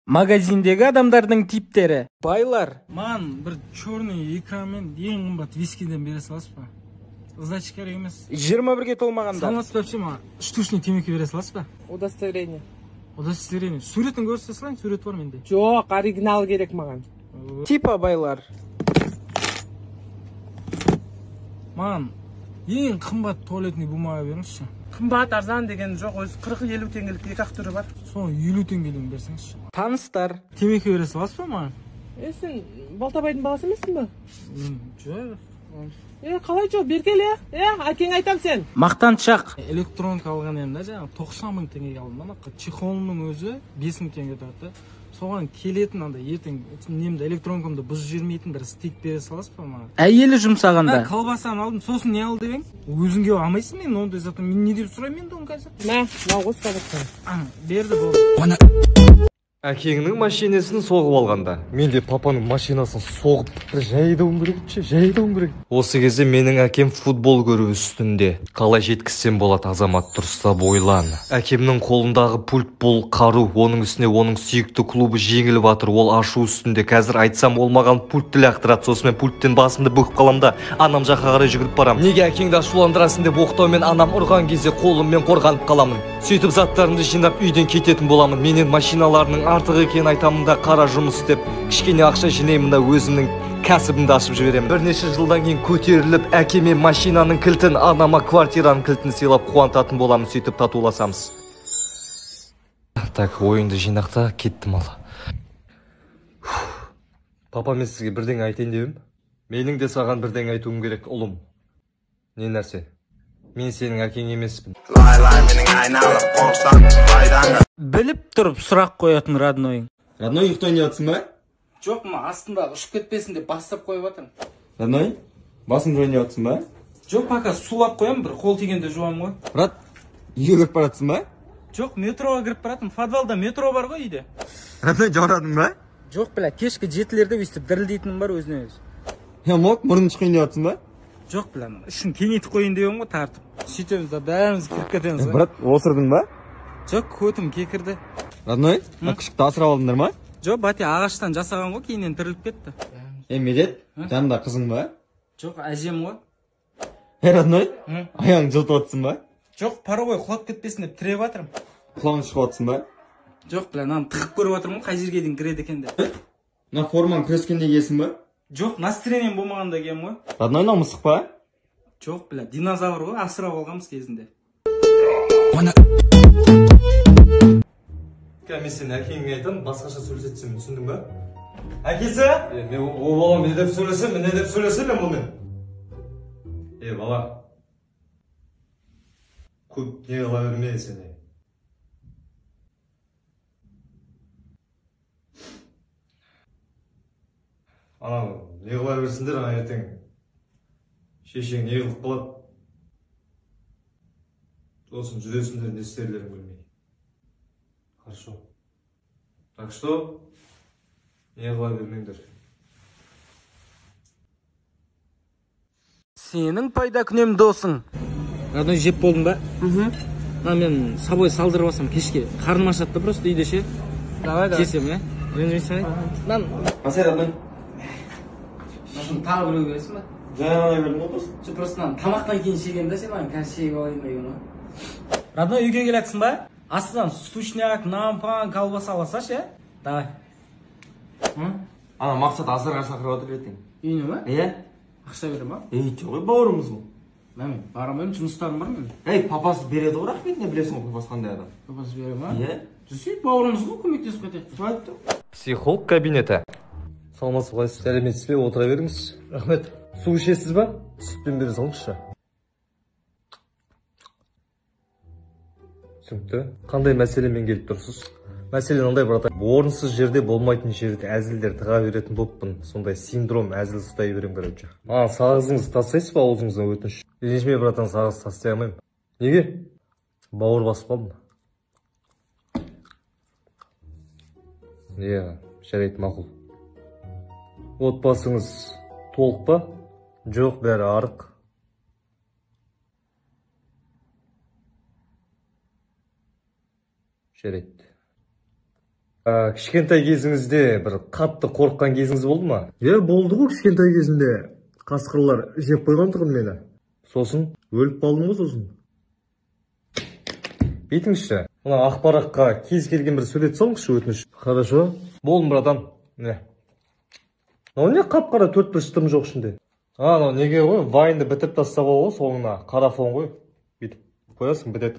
Магазиндегі адамдардың типтері. Байлар, маған бір черный экранмен ең қымбат вискиден бере саласыз ба? Сдача керек емес. 21-ге толмағанда. Саласыз вообще маған штучный темекі бере саласыз ба? Удостоверение. Удостоверение. Суретін көрсете салайын, сурет бар менде. Жоқ, оригинал керек маған. Типа байлар. Маған ең қымбат туалетный бумага беріңізші. Қымбат арзан деген жоқ, өзі 40-50 теңгелік екі-ақ түрі бар. Соны 50 теңгеден берсеңізші. Таныстар, темекі бере саласыз ба маған? Сен Балтабайдың баласы емессің ба? Жоқ. Қалай жоқ, бергеле. Әкең айтам сен. Мақтаншақ. Электронка алған едім да, жаңағы 90 мың теңгеге алдым. Ана чехолының өзі 5 мың теңге тұрады. Соған келетін анда ертең немді электронкамды бұзып жібермейтін бір стик бере саласыз ба маған? Әйелі жұмсағанда. Колбасаны алдым, сосын не алды ең? Өзіңге алмайсың мен ондай затын. Мен не деп сұраймын енді оны қазір? Мынау қосқа берді болды. Әкеңнің машинасын соғып алғанда, мен де папаның машинасын соғып жайдауым керек. Осы кезде менің әкем футбол көру үстінде. Қалай жеткізсем болады, азамат дұрыстап ойлан. Әкемнің қолындағы пульт бұл қару, оның үстіне оның сүйікті клубы жеңіліп жатыр. Ол ашу үстінде. Қазір айтсам ол маған пультті лақтырады. Сосын мен пульттен басымды бүгіп қаламда, анам жаққа қарай жүгіріп барам. Неге әкеңді ашуландырасың деп оқтаумен анам ұрған кезде қолыммен қорғанып қаламын. Сөйтіп заттарымды жинап үйден кететін боламын. Менен машиналарының артық екенін айтамын да, қара жұмыс істеп, кішкене ақша жинаймын да, өзімнің кәсібімді ашып жіберемін. Бірнеше жылдан кейін көтеріліп, әкеме машинаның кілтін, анама квартираның кілтін сыйлап қуантатын боламын. Сөйтіп татуласамыз. Так, ойынды жинақта, кеттім ал. Папа, мен сізге бірдеңе айтайын дедім. Менің де саған бірдеңе айтуым керек, ұлым. Не нәрсе? Мен сенің әкең емеспін. Біліп тұрып сұрақ қоятын роднойың. Родной, ұйықтай не атсың ба? Жоқ, астында ұшып кетпесін деп бастап қойып атырмын. Родной, басың жой не атсың ба? Жоқ, пока сулап қоям, бір қол тигенде жуам ғой. Брат, үйге кіріп баратсың ба? Жоқ, метроға кіріп баратым. Подвалда метро бар ғой үйде. Родной, жаурадың ба? Жоқ, кешкі жетілерде өйстіп дірілдейтінім бар өзіне өз. Мок, мұрын шықайын не атсың ба? Жоқ, ішін кеңейтіп қойын деген ғой, тартып. Сөйтеміз да бәріміз кіріп кетеміз ғой. Брат, осырдың ба? Жоқ, көтім кекірді. Родной, күшікті асырап алдыңдар ма? Жоқ, бәте ағаштан жасаған ғой, кейіннен тіріліп кетті. Медет, жанында қызың ба? Жоқ, әжем ғой. Родной, аяғың жылтып атсың ба? Жоқ, паровой құлап кетпесін деп тіреп атырмын. Құлағың шығып атсың ба? Жоқ, наны тығып көріп атырмын, қай жерге дейін кіреді екен деп. На формаң күрескенде киесің ба? Жоқ, настроением болмағанда киемін ғой. Родной, мынау мысық па? Жоқ, динозавр ғой, асырап алғанбыз кезінде. Мен сен әкеңе айтам, басқаша сөйлесетсем, түсіндің ба? Әкесі? Мен о балам не деп сөйлесем, мен бұнымен. Бала. Көп не қыла берме сені. Анау, не қыла берсіндер, ана ертең. Шешең не қылып қалады. Сосын жүресіндер, не істерлерін білмей. Хорошо. Так что, не қыла бермеңдер. Сенің пайда күнем досың. Родной, жеп болдың ба? Мен собой салдырып алсам кешке. Қарным ашатты просто үйде ше. Давай. Кесем, ренжімейсің бе? Қасай, Родной? Тағы біреу келесің ба? Жаңа бердің ғой дос? Просто тамақтан кейін шегем да, сен маған қазір шегіп алайын деген ғой. Родной, үйге келексің ба? Астыдан сушняк, нампан, колбаса аласаш, Давай. Ана мақсат асырға шақырып отыр ертең. Үйіне ма? Ақша берем ба? Жоқ, бауырымыз ғой. Мен барамын, жұмыстарым бар мен. Папасы береді ғой, рахметіне білесің ғой, папасы қандай адам. Папасы бере ма? Жүрсек, бауырымыз ғой, көмектесіп кетеді. Психолог кабинеті. Саламатсыз ба? Сәлеметсіз бе? Отыра беріңіз. Рахмет. Су ішесіз ба? Сүтпен бере салыңызшы. Түсінікті. Қандай мәселемен келіп тұрсыз? Мәселе мынандай, брат. Орынсыз жерде болмайтын жерде әзілдер тыға беретін болыппын. Сондай синдром әзіл ұстай берем, короче. Сағызыңызды тастайсыз ба, аузыңыздан өтініш? Ренжіме, братан, сағыз тастай алмаймын. Неге? Бауыр басып қалдым. Жарайды, мақұл. Отбасыңыз толық па? Жоқ, бәрі арық. Жарайды. Кішкентай кезіңізде бір қатты қорыққан кезіңіз болды ма? Болды ғой кішкентай кезімде. Қасқырлар жеп қойған тұғын мені. Сосын өліп қалдым ғой сосын. Бетіңізші, мына ақпаратқа кез келген бір сурет салыңызшы өтініш. Хорошо. Болдым, братан. Не? Не қап-қара 4-1 шытым жоқ ішінде. Неге ғой? Вайнды бітіп тастауға ғой соңына. Қара фон ғой. Бүйтіп қоясың, бітеді.